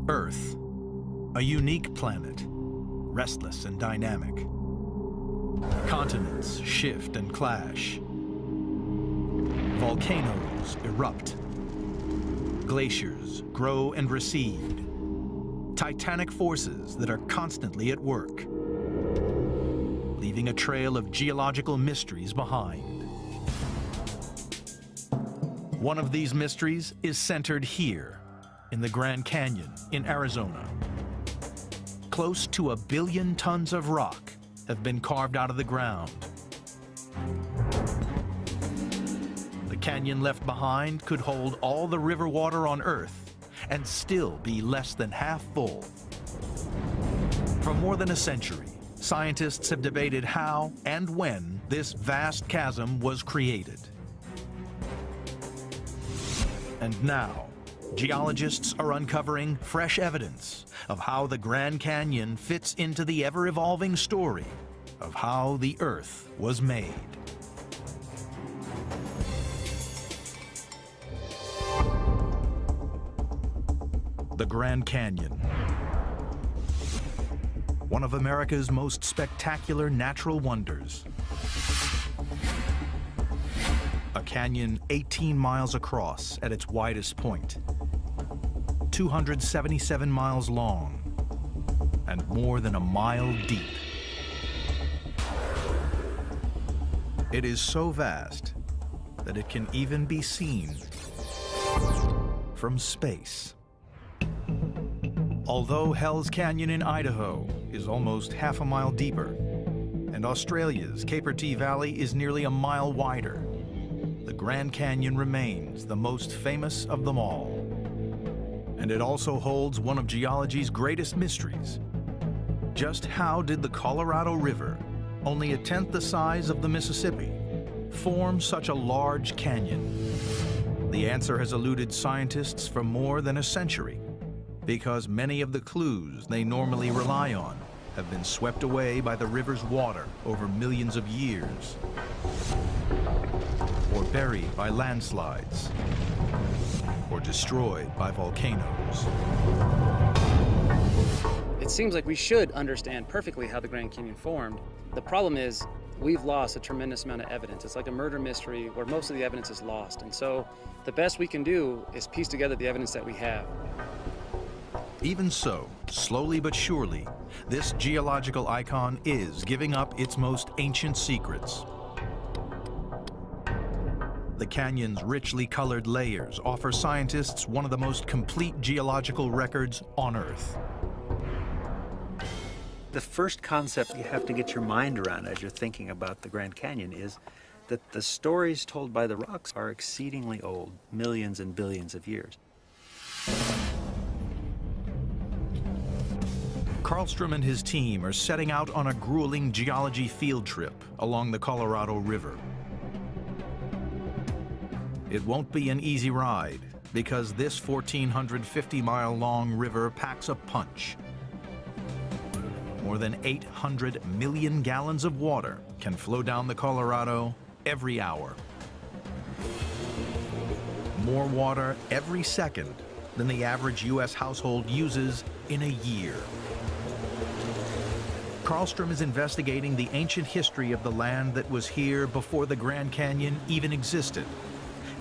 Earth, a unique planet, restless and dynamic. Continents shift and clash. Volcanoes erupt. Glaciers grow and recede. Titanic forces that are constantly at work, leaving a trail of geological mysteries behind. One of these mysteries is centered here, in the Grand Canyon in Arizona. Close to 1 billion tons of rock have been carved out of the ground. The canyon left behind could hold all the river water on Earth and still be less than half full. For more than a century, scientists have debated how and when this vast chasm was created. And now, geologists are uncovering fresh evidence of how the Grand Canyon fits into the ever-evolving story of how the Earth was made. The Grand Canyon, one of America's most spectacular natural wonders. A canyon 18 miles across at its widest point, 277 miles long, and more than 1 mile deep. It is so vast that it can even be seen from space. Although Hell's Canyon in Idaho is almost half a mile deeper, and Australia's Capertee Valley is nearly 1 mile wider, the Grand Canyon remains the most famous of them all. And it also holds one of geology's greatest mysteries. Just how did the Colorado River, only 1/10 the size of the Mississippi, form such a large canyon? The answer has eluded scientists for more than a century, because many of the clues they normally rely on have been swept away by the river's water over millions of years, or buried by landslides, or destroyed by volcanoes. It seems like we should understand perfectly how the Grand Canyon formed. The problem is we've lost a tremendous amount of evidence. It's like a murder mystery where most of the evidence is lost. And so the best we can do is piece together the evidence that we have. Even so, slowly but surely, this geological icon is giving up its most ancient secrets. The canyon's richly colored layers offer scientists one of the most complete geological records on Earth. The first concept you have to get your mind around as you're thinking about the Grand Canyon is that the stories told by the rocks are exceedingly old, millions and billions of years. Karlstrom and his team are setting out on a grueling geology field trip along the Colorado River. It won't be an easy ride, because this 1,450-mile-long river packs a punch. More than 800 million gallons of water can flow down the Colorado every hour. More water every second than the average U.S. household uses in a year. Karlstrom is investigating the ancient history of the land that was here before the Grand Canyon even existed.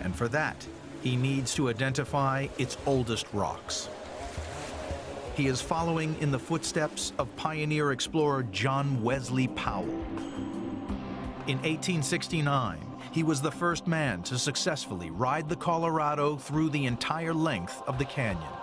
And for that, he needs to identify its oldest rocks. He is following in the footsteps of pioneer explorer John Wesley Powell. In 1869, he was the first man to successfully ride the Colorado through the entire length of the canyon.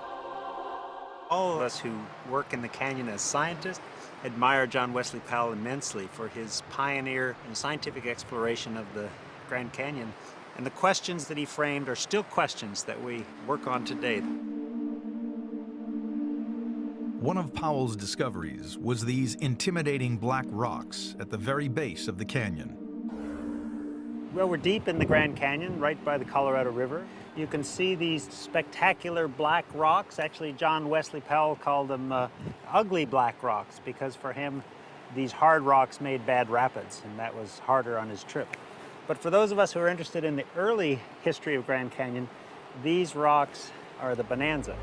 All of us who work in the canyon as scientists admire John Wesley Powell immensely for his pioneer and scientific exploration of the Grand Canyon. And the questions that he framed are still questions that we work on today. One of Powell's discoveries was these intimidating black rocks at the very base of the canyon. Well, we're deep in the Grand Canyon, right by the Colorado River. You can see these spectacular black rocks. Actually, John Wesley Powell called them ugly black rocks, because for him, these hard rocks made bad rapids, and that was harder on his trip. But for those of us who are interested in the early history of Grand Canyon, these rocks are the bonanza.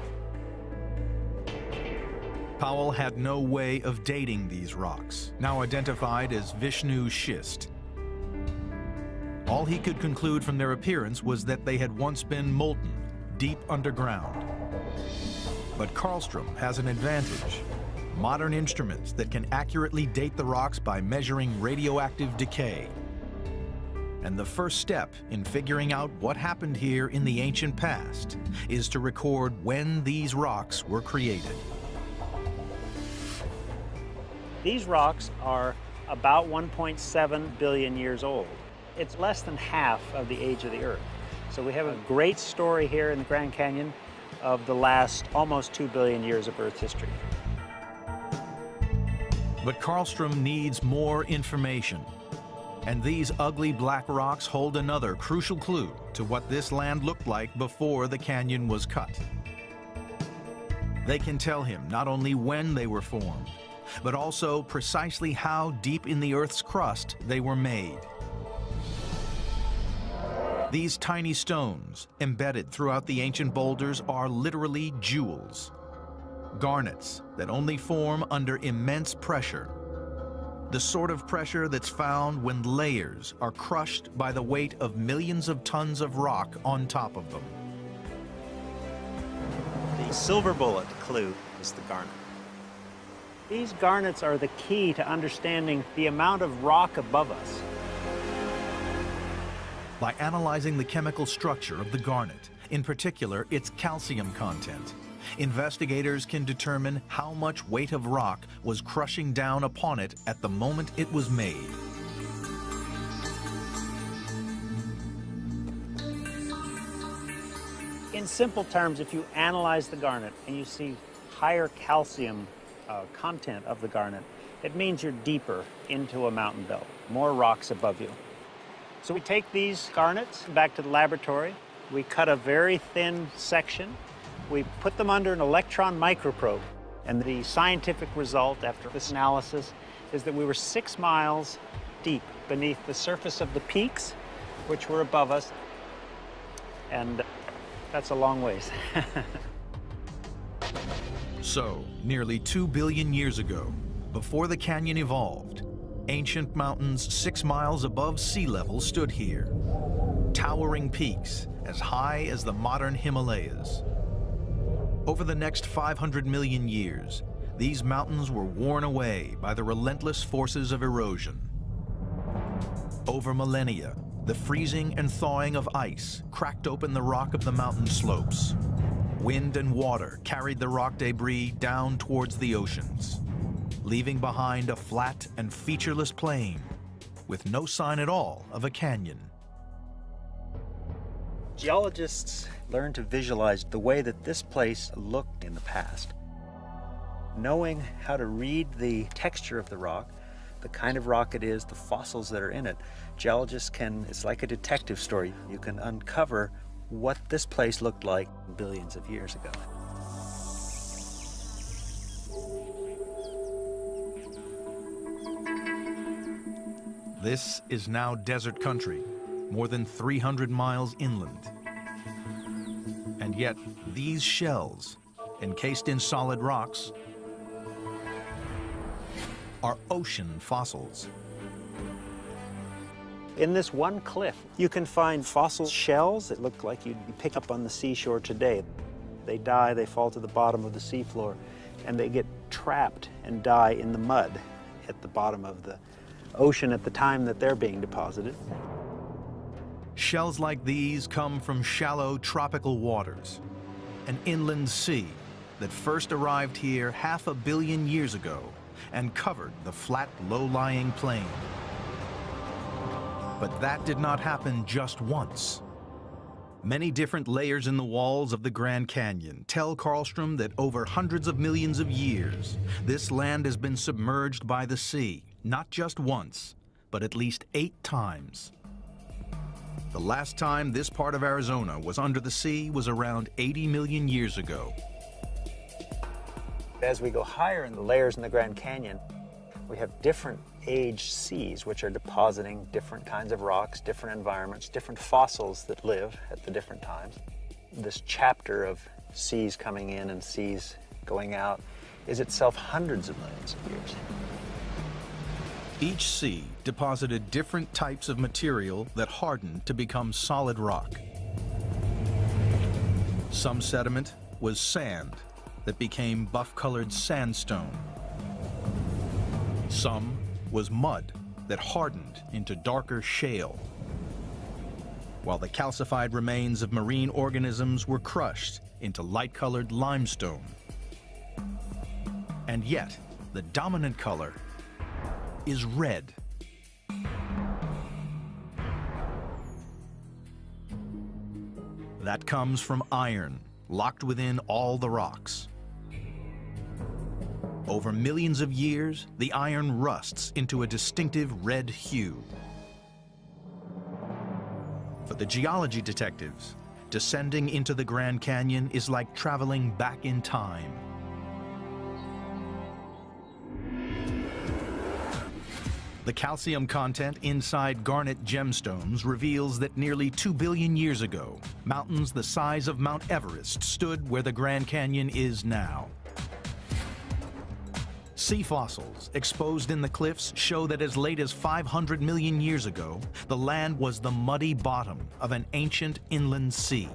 Powell had no way of dating these rocks, now identified as Vishnu schist. All he could conclude from their appearance was that they had once been molten, deep underground. But Karlstrom has an advantage: modern instruments that can accurately date the rocks by measuring radioactive decay. And the first step in figuring out what happened here in the ancient past is to record when these rocks were created. These rocks are about 1.7 billion years old. It's less than half of the age of the Earth. So we have a great story here in the Grand Canyon of the last almost 2 billion years of Earth history. But Karlstrom needs more information. And these ugly black rocks hold another crucial clue to what this land looked like before the canyon was cut. They can tell him not only when they were formed, but also precisely how deep in the Earth's crust they were made. These tiny stones, embedded throughout the ancient boulders, are literally jewels. Garnets that only form under immense pressure. The sort of pressure that's found when layers are crushed by the weight of millions of tons of rock on top of them. The silver bullet clue is the garnet. These garnets are the key to understanding the amount of rock above us. By analyzing the chemical structure of the garnet, in particular its calcium content, investigators can determine how much weight of rock was crushing down upon it at the moment it was made. In simple terms, if you analyze the garnet and you see higher calcium content of the garnet, it means you're deeper into a mountain belt, more rocks above you. So we take these garnets back to the laboratory, we cut a very thin section, we put them under an electron microprobe, and the scientific result after this analysis is that we were 6 miles deep beneath the surface of the peaks, which were above us, and that's a long ways. So, nearly 2 billion years ago, before the canyon evolved, ancient mountains 6 miles above sea level stood here, towering peaks as high as the modern Himalayas. Over the next 500 million years, these mountains were worn away by the relentless forces of erosion. Over millennia, the freezing and thawing of ice cracked open the rock of the mountain slopes. Wind and water carried the rock debris down towards the oceans, leaving behind a flat and featureless plain with no sign at all of a canyon. Geologists learn to visualize the way that this place looked in the past. Knowing how to read the texture of the rock, the kind of rock it is, the fossils that are in it, geologists can, it's like a detective story. You can uncover what this place looked like billions of years ago. This is now desert country, more than 300 miles inland. And yet, these shells, encased in solid rocks, are ocean fossils. In this one cliff, you can find fossil shells that look like you'd pick up on the seashore today. They die, they fall to the bottom of the seafloor, and they get trapped and die in the mud at the bottom of the ocean at the time that they're being deposited. Shells like these come from shallow tropical waters, an inland sea that first arrived here 500 million years ago and covered the flat, low-lying plain. But that did not happen just once. Many different layers in the walls of the Grand Canyon tell Karlstrom that over hundreds of millions of years, this land has been submerged by the sea, not just once, but at least 8 times. The last time this part of Arizona was under the sea was around 80 million years ago. As we go higher in the layers in the Grand Canyon, we have different age seas which are depositing different kinds of rocks, different environments, different fossils that live at the different times. This chapter of seas coming in and seas going out is itself hundreds of millions of years. Each sea deposited different types of material that hardened to become solid rock. Some sediment was sand that became buff-colored sandstone. Some was mud that hardened into darker shale, while the calcified remains of marine organisms were crushed into light-colored limestone. And yet, the dominant color is red. That comes from iron, locked within all the rocks. Over millions of years, the iron rusts into a distinctive red hue. For the geology detectives, descending into the Grand Canyon is like traveling back in time. The calcium content inside garnet gemstones reveals that nearly 2 billion years ago, mountains the size of Mount Everest stood where the Grand Canyon is now. Sea fossils exposed in the cliffs show that as late as 500 million years ago, the land was the muddy bottom of an ancient inland sea.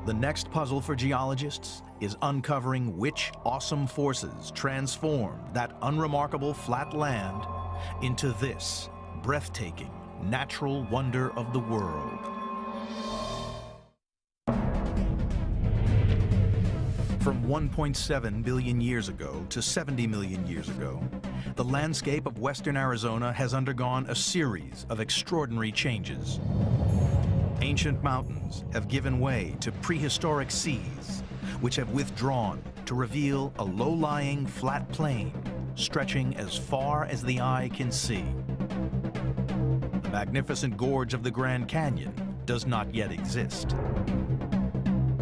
The next puzzle for geologists is uncovering which awesome forces transformed that unremarkable flat land into this breathtaking natural wonder of the world. From 1.7 billion years ago to 70 million years ago, the landscape of western Arizona has undergone a series of extraordinary changes. Ancient mountains have given way to prehistoric seas, which have withdrawn to reveal a low-lying flat plain stretching as far as the eye can see. The magnificent gorge of the Grand Canyon does not yet exist.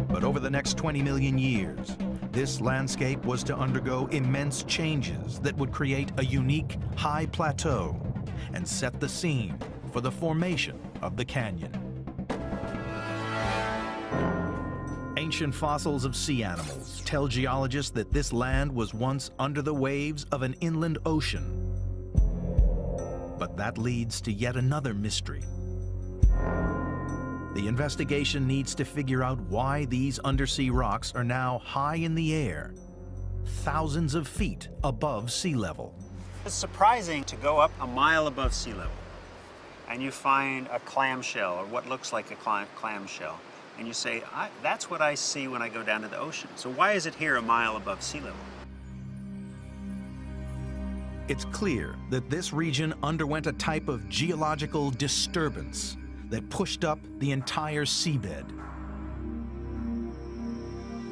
But over the next 20 million years, this landscape was to undergo immense changes that would create a unique high plateau and set the scene for the formation of the canyon. Ancient fossils of sea animals tell geologists that this land was once under the waves of an inland ocean. But that leads to yet another mystery. The investigation needs to figure out why these undersea rocks are now high in the air, thousands of feet above sea level. It's surprising to go up a mile above sea level and you find a clamshell or what looks like a clamshell. And you say, that's what I see when I go down to the ocean. So why is it here a mile above sea level? It's clear that this region underwent a type of geological disturbance that pushed up the entire seabed.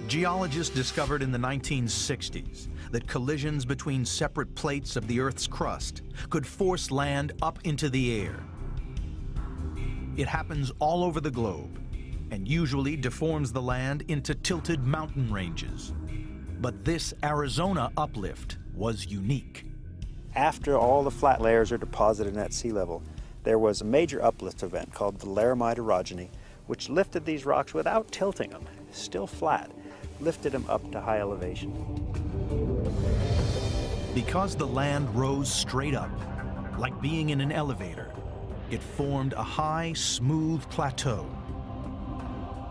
Geologists discovered in the 1960s that collisions between separate plates of the Earth's crust could force land up into the air. It happens all over the globe and usually deforms the land into tilted mountain ranges. But this Arizona uplift was unique. After all the flat layers are deposited at sea level, there was a major uplift event called the Laramide orogeny, which lifted these rocks without tilting them, still flat, lifted them up to high elevation. Because the land rose straight up, like being in an elevator, it formed a high, smooth plateau.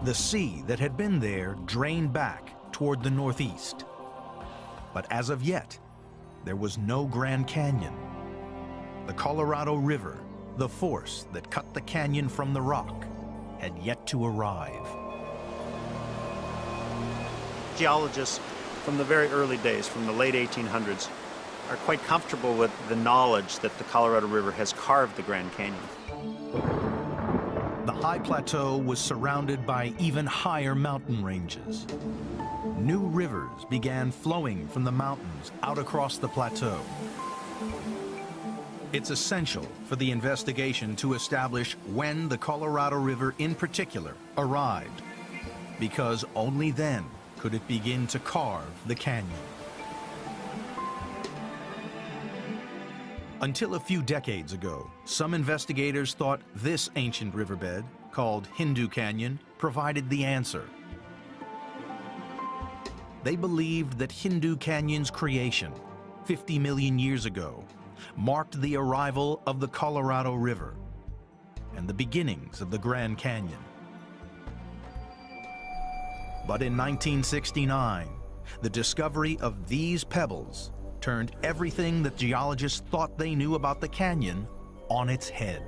The sea that had been there drained back toward the northeast. But as of yet, there was no Grand Canyon. The Colorado River, the force that cut the canyon from the rock, had yet to arrive. Geologists from the very early days, from the late 1800s, are quite comfortable with the knowledge that the Colorado River has carved the Grand Canyon. The high plateau was surrounded by even higher mountain ranges. New rivers began flowing from the mountains out across the plateau. It's essential for the investigation to establish when the Colorado River in particular arrived, because only then could it begin to carve the canyon. Until a few decades ago, some investigators thought this ancient riverbed, called Hindu Canyon, provided the answer. They believed that Hindu Canyon's creation, 50 million years ago, marked the arrival of the Colorado River and the beginnings of the Grand Canyon. But in 1969, the discovery of these pebbles turned everything that geologists thought they knew about the canyon on its head.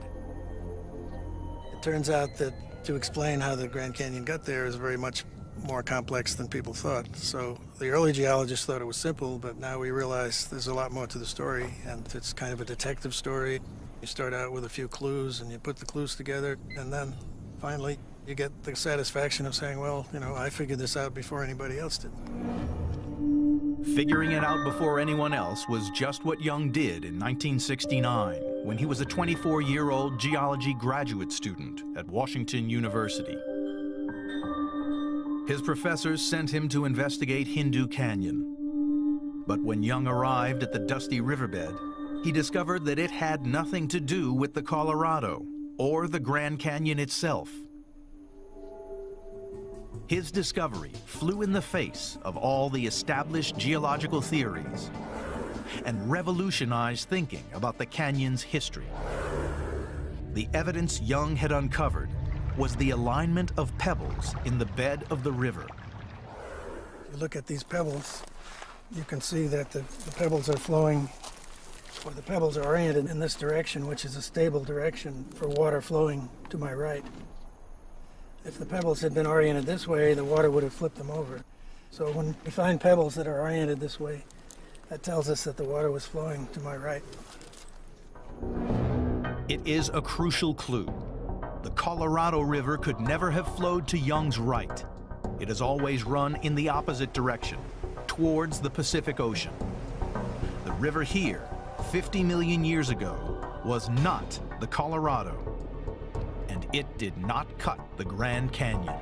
It turns out that to explain how the Grand Canyon got there is very much more complex than people thought. So the early geologists thought it was simple, but now we realize there's a lot more to the story, and it's kind of a detective story. You start out with a few clues, and you put the clues together, and then finally you get the satisfaction of saying, well, you know, I figured this out before anybody else did. Figuring it out before anyone else was just what Young did in 1969, when he was a 24-year-old geology graduate student at Washington University. His professors sent him to investigate Hindu Canyon. But when Young arrived at the dusty riverbed, he discovered that it had nothing to do with the Colorado or the Grand Canyon itself. His discovery flew in the face of all the established geological theories and revolutionized thinking about the canyon's history. The evidence Young had uncovered was the alignment of pebbles in the bed of the river. If you look at these pebbles, you can see that the pebbles are flowing, or the pebbles are oriented in this direction, which is a stable direction for water flowing to my right. If the pebbles had been oriented this way, the water would have flipped them over. So when we find pebbles that are oriented this way, that tells us that the water was flowing to my right. It is a crucial clue. The Colorado River could never have flowed to Young's right. It has always run in the opposite direction, towards the Pacific Ocean. The river here, 50 million years ago, was not the Colorado, and it did not cut the Grand Canyon.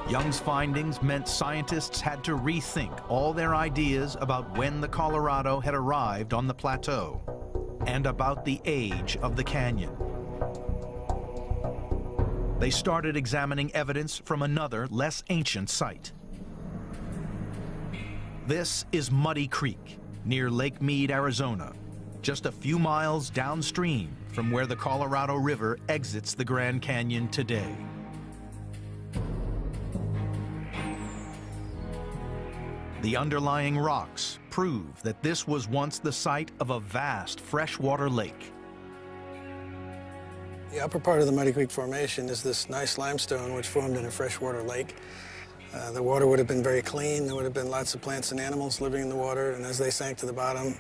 Young's findings meant scientists had to rethink all their ideas about when the Colorado had arrived on the plateau and about the age of the canyon. They started examining evidence from another, less ancient site. This is Muddy Creek, near Lake Mead, Arizona, just a few miles downstream from where the Colorado River exits the Grand Canyon today. The underlying rocks prove that this was once the site of a vast freshwater lake. The upper part of the Muddy Creek Formation is this nice limestone which formed in a freshwater lake. The water would have been very clean. There would have been lots of plants and animals living in the water, and as they sank to the bottom,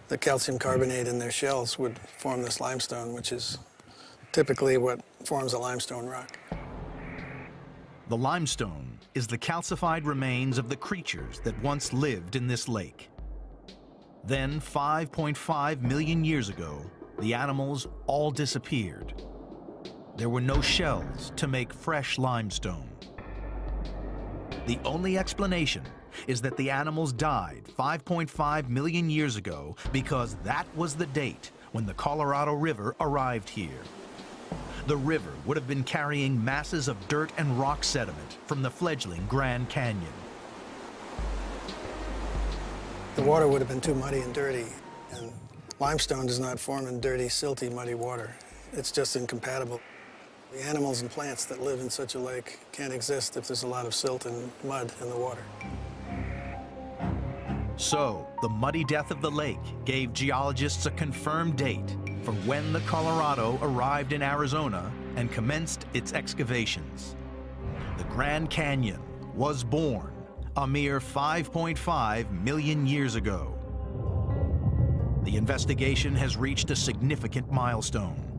the calcium carbonate in their shells would form this limestone, which is typically what forms a limestone rock. The limestone is the calcified remains of the creatures that once lived in this lake. Then, 5.5 million years ago, the animals all disappeared. There were no shells to make fresh limestone. The only explanation is that the animals died 5.5 million years ago because that was the date when the Colorado River arrived here. The river would have been carrying masses of dirt and rock sediment from the fledgling Grand Canyon. The water would have been too muddy and dirty, and limestone does not form in dirty, silty, muddy water. It's just incompatible. The animals and plants that live in such a lake can't exist if there's a lot of silt and mud in the water. So, the muddy death of the lake gave geologists a confirmed date for when the Colorado arrived in Arizona and commenced its excavations. The Grand Canyon was born a mere 5.5 million years ago. The investigation has reached a significant milestone.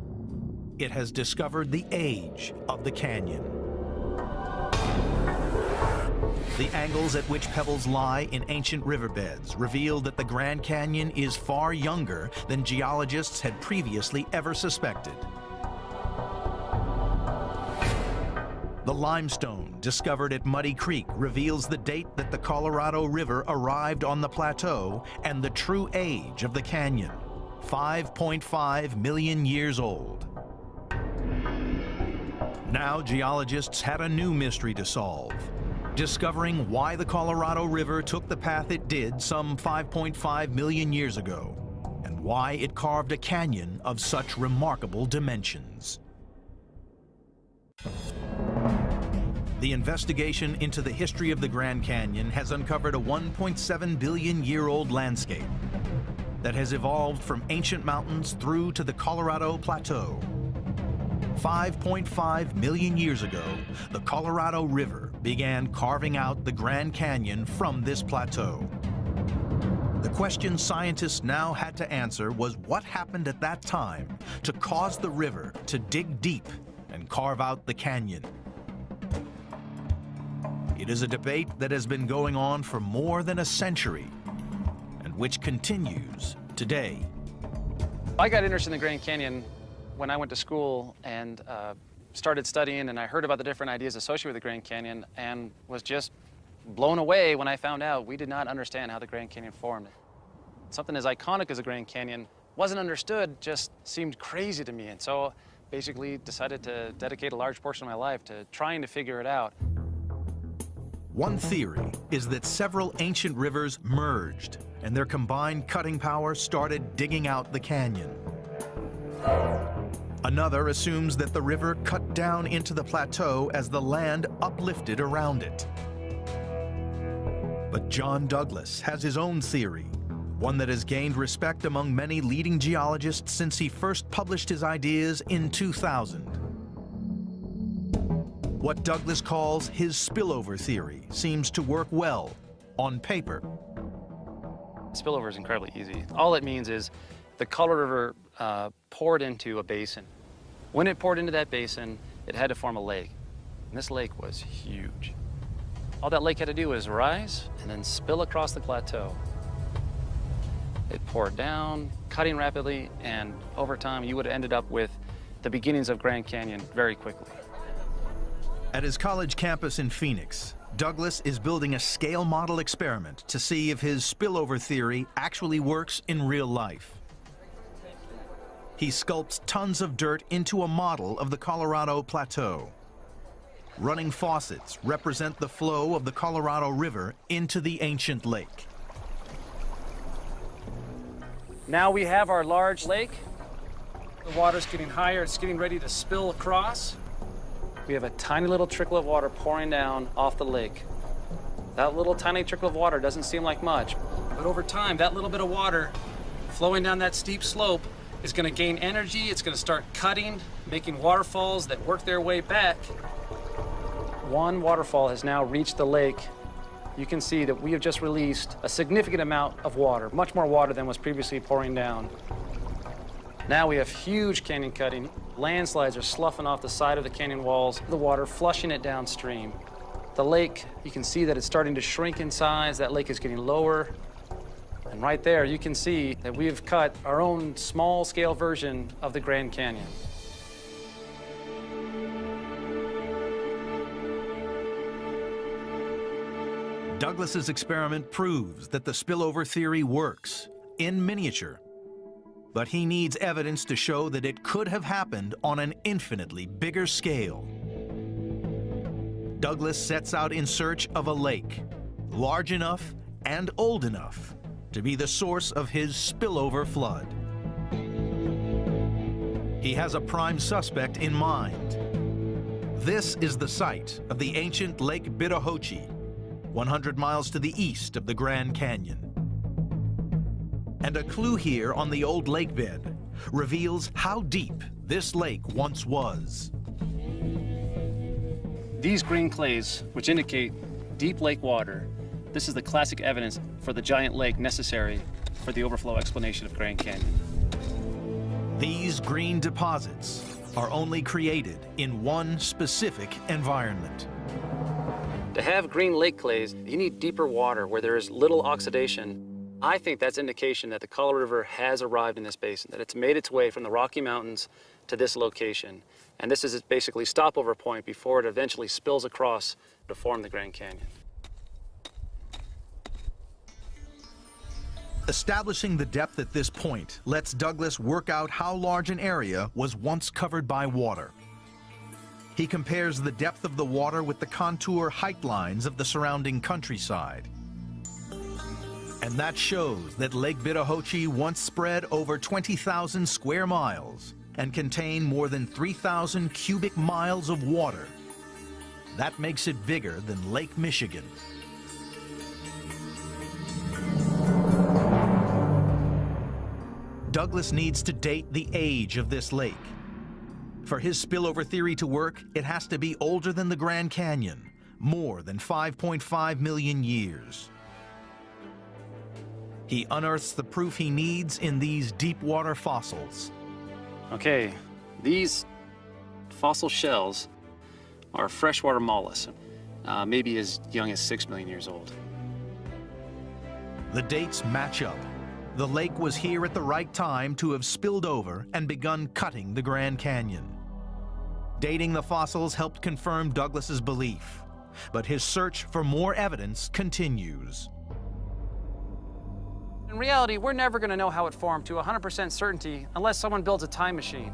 It has discovered the age of the canyon. The angles at which pebbles lie in ancient riverbeds reveal that the Grand Canyon is far younger than geologists had previously ever suspected. The limestone discovered at Muddy Creek reveals the date that the Colorado River arrived on the plateau and the true age of the canyon, 5.5 million years old. Now geologists had a new mystery to solve, discovering why the Colorado River took the path it did some 5.5 million years ago, and why it carved a canyon of such remarkable dimensions. The investigation into the history of the Grand Canyon has uncovered a 1.7 billion year old landscape that has evolved from ancient mountains through to the Colorado Plateau. 5.5 million years ago, the Colorado River began carving out the Grand Canyon from this plateau. The question scientists now had to answer was what happened at that time to cause the river to dig deep and carve out the canyon. It is a debate that has been going on for more than a century and which continues today. I got interested in the Grand Canyon when I went to school and started studying, and I heard about the different ideas associated with the Grand Canyon and was just blown away when I found out we did not understand how the Grand Canyon formed. Something as iconic as the Grand Canyon wasn't understood, just seemed crazy to me, and so basically decided to dedicate a large portion of my life to trying to figure it out. One theory is that several ancient rivers merged and their combined cutting power started digging out the canyon. Another assumes that the river cut down into the plateau as the land uplifted around it. But John Douglas has his own theory, one that has gained respect among many leading geologists since he first published his ideas in 2000. What Douglas calls his spillover theory seems to work well on paper. Spillover is incredibly easy. All it means is the Colorado River poured into a basin. When it poured into that basin, it had to form a lake. And this lake was huge. All that lake had to do was rise and then spill across the plateau. It poured down, cutting rapidly, and over time you would have ended up with the beginnings of Grand Canyon very quickly. At his college campus in Phoenix, Douglas is building a scale model experiment to see if his spillover theory actually works in real life. He sculpts tons of dirt into a model of the Colorado Plateau. Running faucets represent the flow of the Colorado River into the ancient lake. Now we have our large lake. The water's getting higher, it's getting ready to spill across. We have a tiny little trickle of water pouring down off the lake. That little tiny trickle of water doesn't seem like much, but over time, that little bit of water flowing down that steep slope is going to gain energy. It's going to start cutting, making waterfalls that work their way back. One waterfall has now reached the lake. You can see that we have just released a significant amount of water, much more water than was previously pouring down. Now we have huge canyon cutting. Landslides are sloughing off the side of the canyon walls, the water flushing it downstream. The lake, you can see that it's starting to shrink in size. That lake is getting lower. And right there, you can see that we have cut our own small-scale version of the Grand Canyon. Douglas's experiment proves that the spillover theory works in miniature. But he needs evidence to show that it could have happened on an infinitely bigger scale. Douglas sets out in search of a lake, large enough and old enough to be the source of his spillover flood. He has a prime suspect in mind. This is the site of the ancient Lake Bittahoche, 100 miles to the east of the Grand Canyon. And a clue here on the old lake bed reveals how deep this lake once was. These green clays, which indicate deep lake water, this is the classic evidence for the giant lake necessary for the overflow explanation of Grand Canyon. These green deposits are only created in one specific environment. To have green lake clays, you need deeper water where there is little oxidation. I think that's indication that the Colorado River has arrived in this basin, that it's made its way from the Rocky Mountains to this location. And this is its basically stopover point before it eventually spills across to form the Grand Canyon. Establishing the depth at this point lets Douglas work out how large an area was once covered by water. He compares the depth of the water with the contour height lines of the surrounding countryside. And that shows that Lake Bittahoche once spread over 20,000 square miles and contained more than 3,000 cubic miles of water. That makes it bigger than Lake Michigan. Douglas needs to date the age of this lake. For his spillover theory to work, it has to be older than the Grand Canyon, more than 5.5 million years. He unearths the proof he needs in these deep water fossils. Okay, these fossil shells are freshwater mollusks, maybe as young as 6 million years old. The dates match up. The lake was here at the right time to have spilled over and begun cutting the Grand Canyon. Dating the fossils helped confirm Douglas's belief, but his search for more evidence continues. In reality, we're never going to know how it formed to 100% certainty unless someone builds a time machine.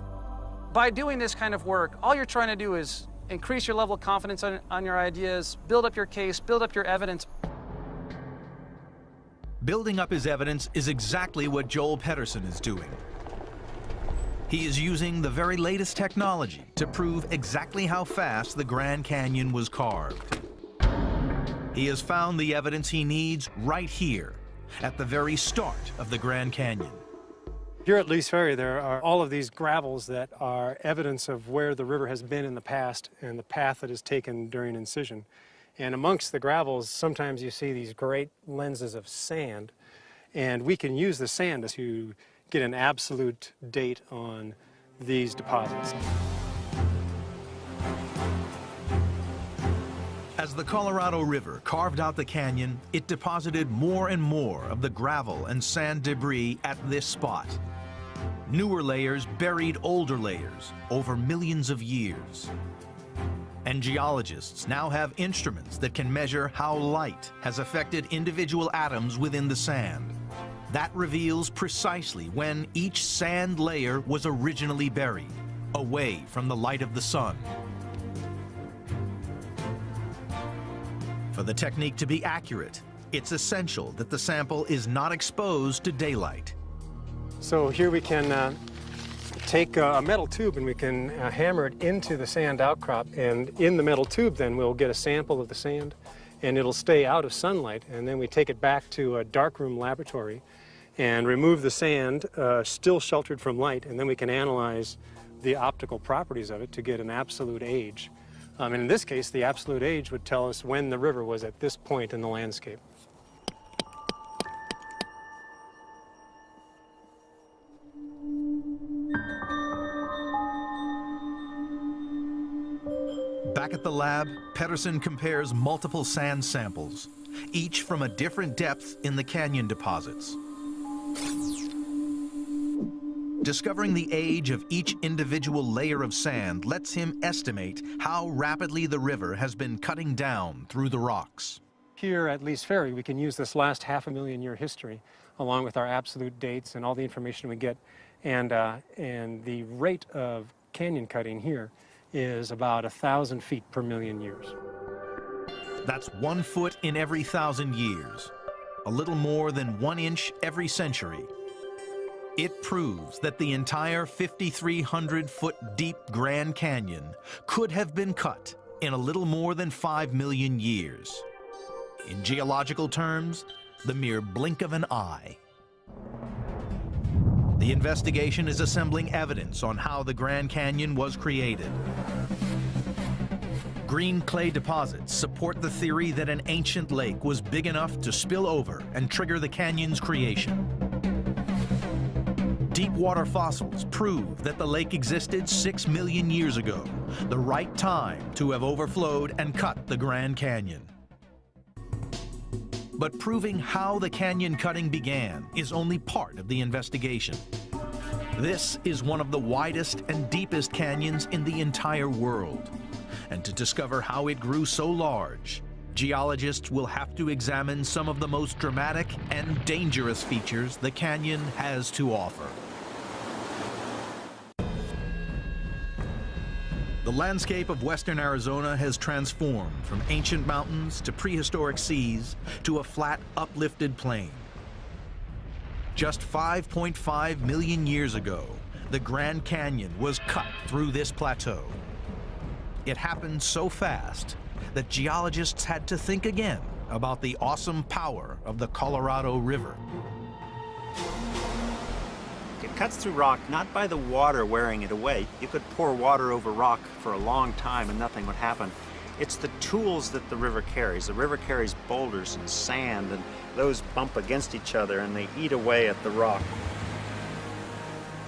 By doing this kind of work, all you're trying to do is increase your level of confidence on your ideas, build up your case, build up your evidence. Building up his evidence is exactly what Joel Pedersen is doing. He is using the very latest technology to prove exactly how fast the Grand Canyon was carved. He has found the evidence he needs right here, at the very start of the Grand Canyon. Here at Lee's Ferry, there are all of these gravels that are evidence of where the river has been in the past and the path that is taken during incision. And amongst the gravels, sometimes you see these great lenses of sand, and we can use the sand to get an absolute date on these deposits. As the Colorado River carved out the canyon, it deposited more and more of the gravel and sand debris at this spot. Newer layers buried older layers over millions of years. And geologists now have instruments that can measure how light has affected individual atoms within the sand. That reveals precisely when each sand layer was originally buried, away from the light of the sun. For the technique to be accurate, it's essential that the sample is not exposed to daylight. So here we can take a metal tube and we can hammer it into the sand outcrop, and in the metal tube then we'll get a sample of the sand and it'll stay out of sunlight, and then we take it back to a darkroom laboratory and remove the sand still sheltered from light, and then we can analyze the optical properties of it to get an absolute age. And in this case, the absolute age would tell us when the river was at this point in the landscape. Back at the lab, Pedersen compares multiple sand samples, each from a different depth in the canyon deposits. Discovering the age of each individual layer of sand lets him estimate how rapidly the river has been cutting down through the rocks. Here at Lee's Ferry, we can use this last 500,000-year history along with our absolute dates and all the information we get. And the rate of canyon cutting here is about 1,000 feet per million years. That's 1 foot in every 1,000 years, a little more than 1 inch every century. It proves that the entire 5,300-foot deep Grand Canyon could have been cut in a little more than 5 million years. In geological terms, the mere blink of an eye. The investigation is assembling evidence on how the Grand Canyon was created. Green clay deposits support the theory that an ancient lake was big enough to spill over and trigger the canyon's creation. Deep water fossils prove that the lake existed 6 million years ago, the right time to have overflowed and cut the Grand Canyon. But proving how the canyon cutting began is only part of the investigation. This is one of the widest and deepest canyons in the entire world. And to discover how it grew so large, geologists will have to examine some of the most dramatic and dangerous features the canyon has to offer. The The landscape of western Arizona has transformed from ancient mountains to prehistoric seas to a flat, uplifted plain. Just 5.5 million years ago, the Grand Canyon was cut through this plateau. It happened so fast that geologists had to think again about the awesome power of the Colorado River. It cuts through rock not by the water wearing it away. You could pour water over rock for a long time and nothing would happen. It's the tools that the river carries. The river carries boulders and sand, and those bump against each other and they eat away at the rock.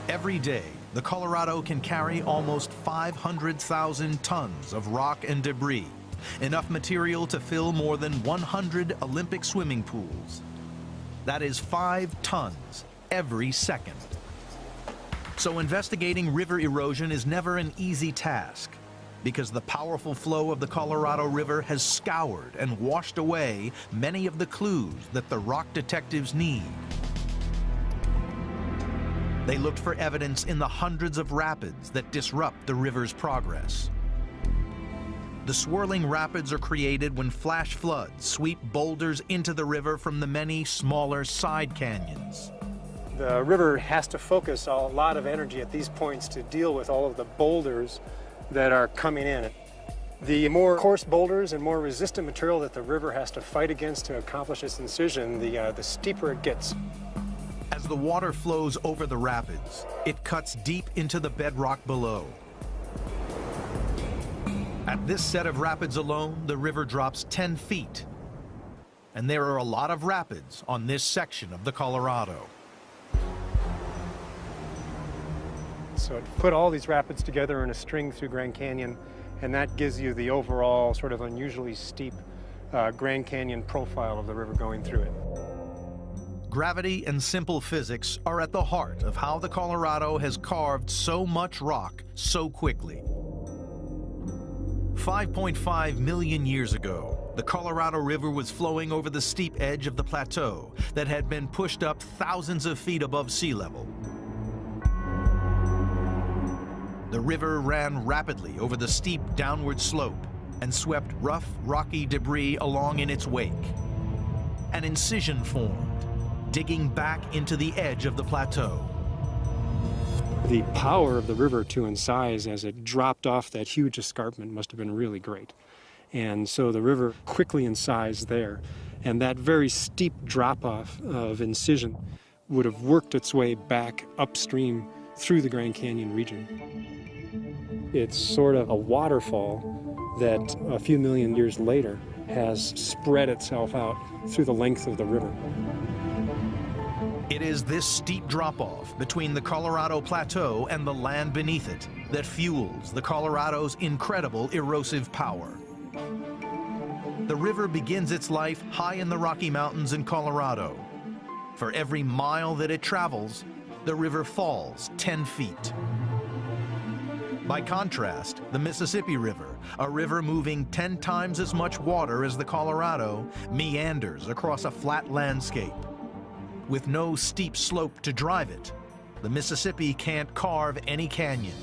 Every day, the Colorado can carry almost 500,000 tons of rock and debris, enough material to fill more than 100 Olympic swimming pools. That is 5 tons every second. So investigating river erosion is never an easy task, because the powerful flow of the Colorado River has scoured and washed away many of the clues that the rock detectives need. They looked for evidence in the hundreds of rapids that disrupt the river's progress. The swirling rapids are created when flash floods sweep boulders into the river from the many smaller side canyons. The river has to focus a lot of energy at these points to deal with all of the boulders that are coming in. The more coarse boulders and more resistant material that the river has to fight against to accomplish its incision, the steeper it gets. As the water flows over the rapids, it cuts deep into the bedrock below. At this set of rapids alone, the river drops 10 feet. And there are a lot of rapids on this section of the Colorado. So it put all these rapids together in a string through Grand Canyon, and that gives you the overall sort of unusually steep Grand Canyon profile of the river going through it. Gravity and simple physics are at the heart of how the Colorado has carved so much rock so quickly. 5.5 million years ago, the Colorado River was flowing over the steep edge of the plateau that had been pushed up thousands of feet above sea level. The river ran rapidly over the steep downward slope and swept rough, rocky debris along in its wake. An incision formed, digging back into the edge of the plateau. The power of the river to incise as it dropped off that huge escarpment must have been really great. And so the river quickly incised there, and that very steep drop-off of incision would have worked its way back upstream through the Grand Canyon region. It's sort of a waterfall that a few million years later has spread itself out through the length of the river. It is this steep drop-off between the Colorado Plateau and the land beneath it that fuels the Colorado's incredible erosive power. The river begins its life high in the Rocky Mountains in Colorado. For every mile that it travels, the river falls 10 feet. By contrast, the Mississippi River, a river moving 10 times as much water as the Colorado, meanders across a flat landscape. With no steep slope to drive it, the Mississippi can't carve any canyon.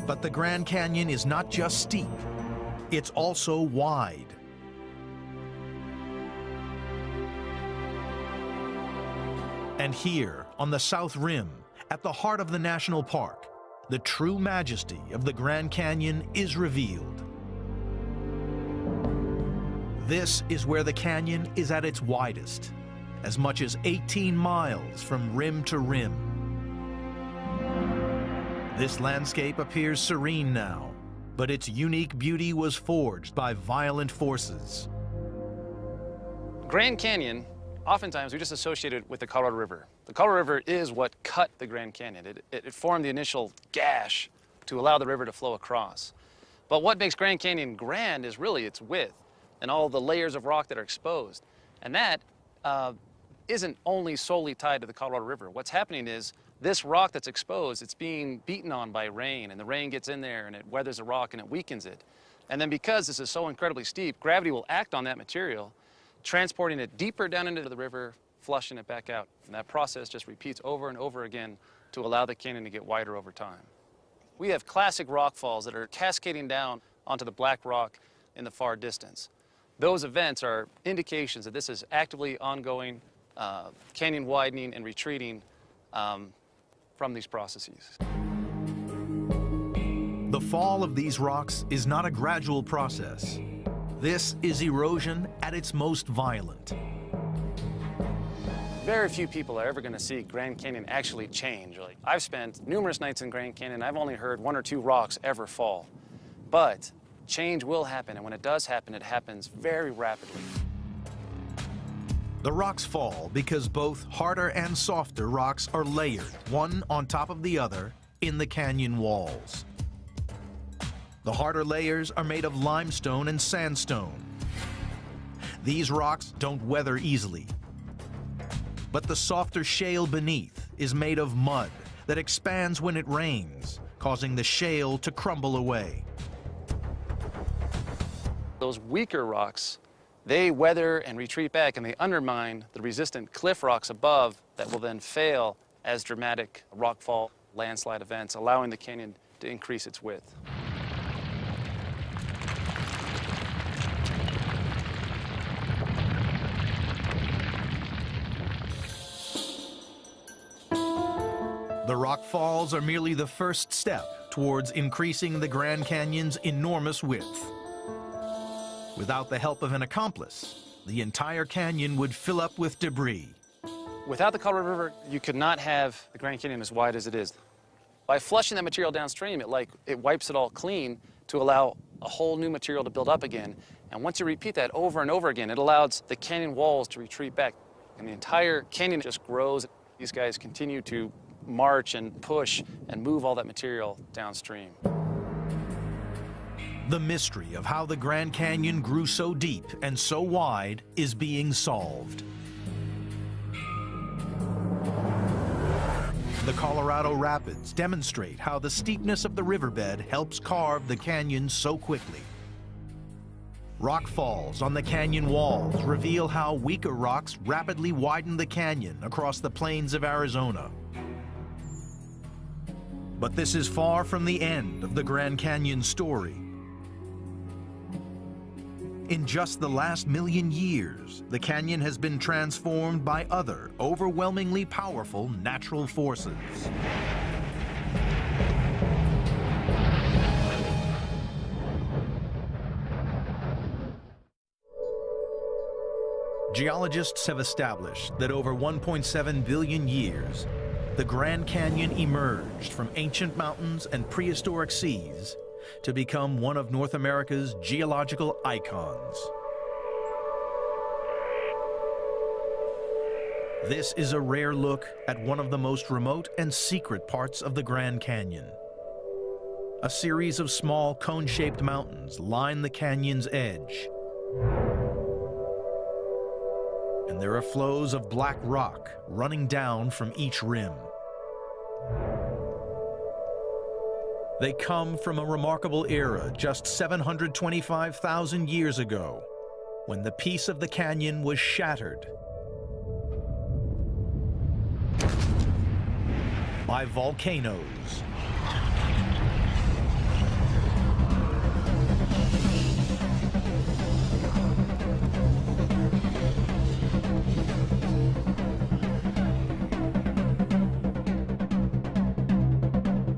But the Grand Canyon is not just steep, it's also wide. And here, on the south rim, at the heart of the national park, the true majesty of the Grand Canyon is revealed. This is where the canyon is at its widest, as much as 18 miles from rim to rim. This landscape appears serene now, but its unique beauty was forged by violent forces. Grand Canyon, oftentimes we just associate it with the Colorado River. The Colorado River is what cut the Grand Canyon. It formed the initial gash to allow the river to flow across. But what makes Grand Canyon grand is really its width and all the layers of rock that are exposed. And that isn't only solely tied to the Colorado River. What's happening is this rock that's exposed, it's being beaten on by rain, and the rain gets in there and it weathers the rock and it weakens it. And then because this is so incredibly steep, gravity will act on that material, transporting it deeper down into the river, flushing it back out. And that process just repeats over and over again to allow the canyon to get wider over time. We have classic rock falls that are cascading down onto the black rock in the far distance. Those events are indications that this is actively ongoing canyon widening and retreating from these processes. The fall of these rocks is not a gradual process. This is erosion at its most violent. Very few people are ever going to see Grand Canyon actually change. Like, I've spent numerous nights in Grand Canyon. I've only heard 1 or 2 rocks ever fall. But change will happen, and when it does happen, it happens very rapidly. The rocks fall because both harder and softer rocks are layered, one on top of the other, in the canyon walls. The harder layers are made of limestone and sandstone. These rocks don't weather easily. But the softer shale beneath is made of mud that expands when it rains, causing the shale to crumble away. Those weaker rocks, they weather and retreat back, and they undermine the resistant cliff rocks above that will then fail as dramatic rockfall landslide events, allowing the canyon to increase its width. The rock falls are merely the first step towards increasing the Grand Canyon's enormous width. Without the help of an accomplice, the entire canyon would fill up with debris. Without the Colorado River, you could not have the Grand Canyon as wide as it is. By flushing that material downstream, it wipes it all clean to allow a whole new material to build up again. And once you repeat that over and over again, it allows the canyon walls to retreat back. And the entire canyon just grows. These guys continue to march and push and move all that material downstream. The mystery of how the Grand Canyon grew so deep and so wide is being solved. The Colorado Rapids demonstrate how the steepness of the riverbed helps carve the canyon so quickly. Rock falls on the canyon walls reveal how weaker rocks rapidly widen the canyon across the plains of Arizona. But this is far from the end of the Grand Canyon story. In just the last million years, the canyon has been transformed by other, overwhelmingly powerful natural forces. Geologists have established that over 1.7 billion years, the Grand Canyon emerged from ancient mountains and prehistoric seas to become one of North America's geological icons. This is a rare look at one of the most remote and secret parts of the Grand Canyon. A series of small cone-shaped mountains line the canyon's edge. And there are flows of black rock running down from each rim. They come from a remarkable era just 725,000 years ago, when the peace of the canyon was shattered by volcanoes.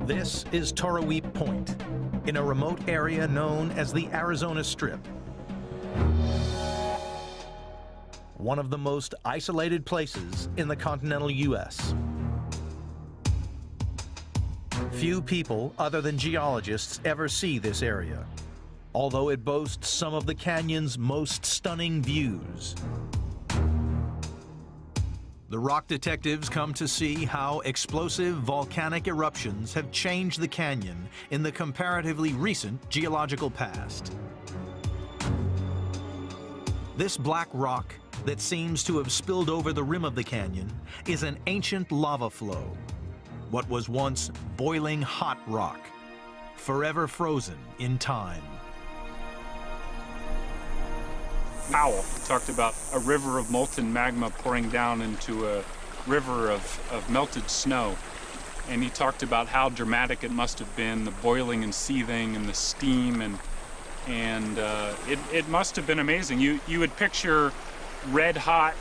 This is Toroweap Point, in a remote area known as the Arizona Strip. One of the most isolated places in the continental U.S. Few people other than geologists ever see this area, although it boasts some of the canyon's most stunning views. The rock detectives come to see how explosive volcanic eruptions have changed the canyon in the comparatively recent geological past. This black rock that seems to have spilled over the rim of the canyon is an ancient lava flow, what was once boiling hot rock, forever frozen in time. Powell talked about a river of molten magma pouring down into a river of melted snow. and he talked about how dramatic it must have been, the boiling and seething and the steam, and it must have been amazing. You would picture red hot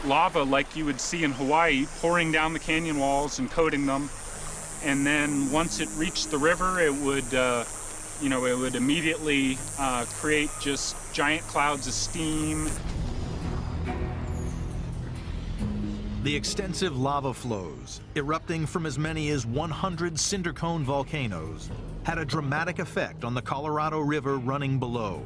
lava like you would see in Hawaii pouring down the canyon walls and coating them, and then once it reached the river, it would immediately create just giant clouds of steam. The extensive lava flows, erupting from as many as 100 cinder cone volcanoes, had a dramatic effect on the Colorado River running below.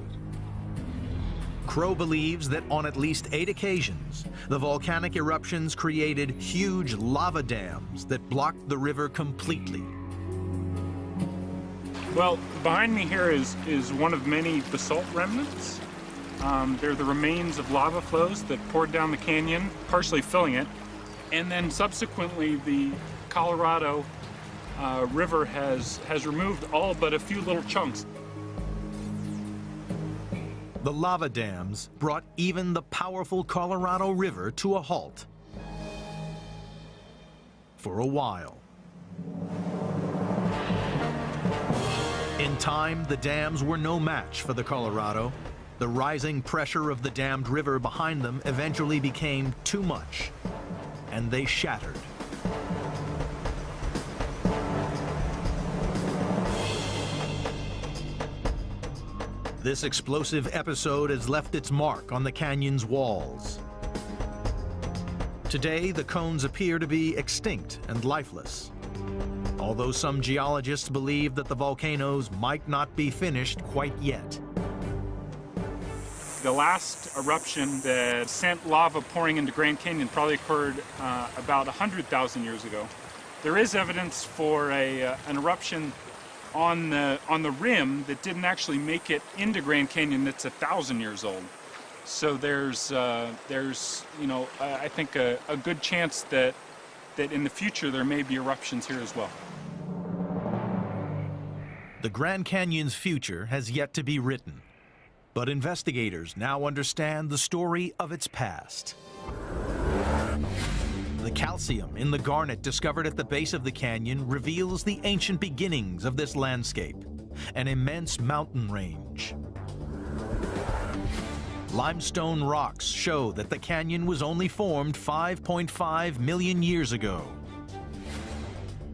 Crow believes that on at least 8 occasions, the volcanic eruptions created huge lava dams that blocked the river completely. Well, behind me here is one of many basalt remnants. They're the remains of lava flows that poured down the canyon, partially filling it. And then subsequently, the Colorado River has removed all but a few little chunks. The lava dams brought even the powerful Colorado River to a halt. For a while. In time, the dams were no match for the Colorado. The rising pressure of the dammed river behind them eventually became too much, and they shattered. This explosive episode has left its mark on the canyon's walls. Today, the cones appear to be extinct and lifeless, although some geologists believe that the volcanoes might not be finished quite yet. The last eruption that sent lava pouring into Grand Canyon probably occurred about 100,000 years ago. There is evidence for an eruption on the rim that didn't actually make it into Grand Canyon that's 1,000 years old. So there's I think a good chance that in the future there may be eruptions here as well. The Grand Canyon's future has yet to be written, but investigators now understand the story of its past. The calcium in the garnet discovered at the base of the canyon reveals the ancient beginnings of this landscape, an immense mountain range. Limestone rocks show that the canyon was only formed 5.5 million years ago.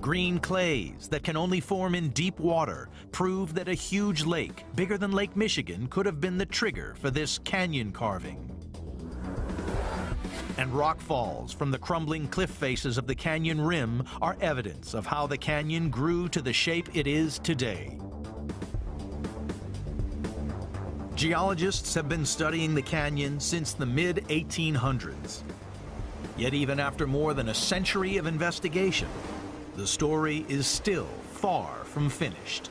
Green clays that can only form in deep water prove that a huge lake, bigger than Lake Michigan, could have been the trigger for this canyon carving. And rock falls from the crumbling cliff faces of the canyon rim are evidence of how the canyon grew to the shape it is today. Geologists have been studying the canyon since the mid-1800s. Yet even after more than a century of investigation, the story is still far from finished.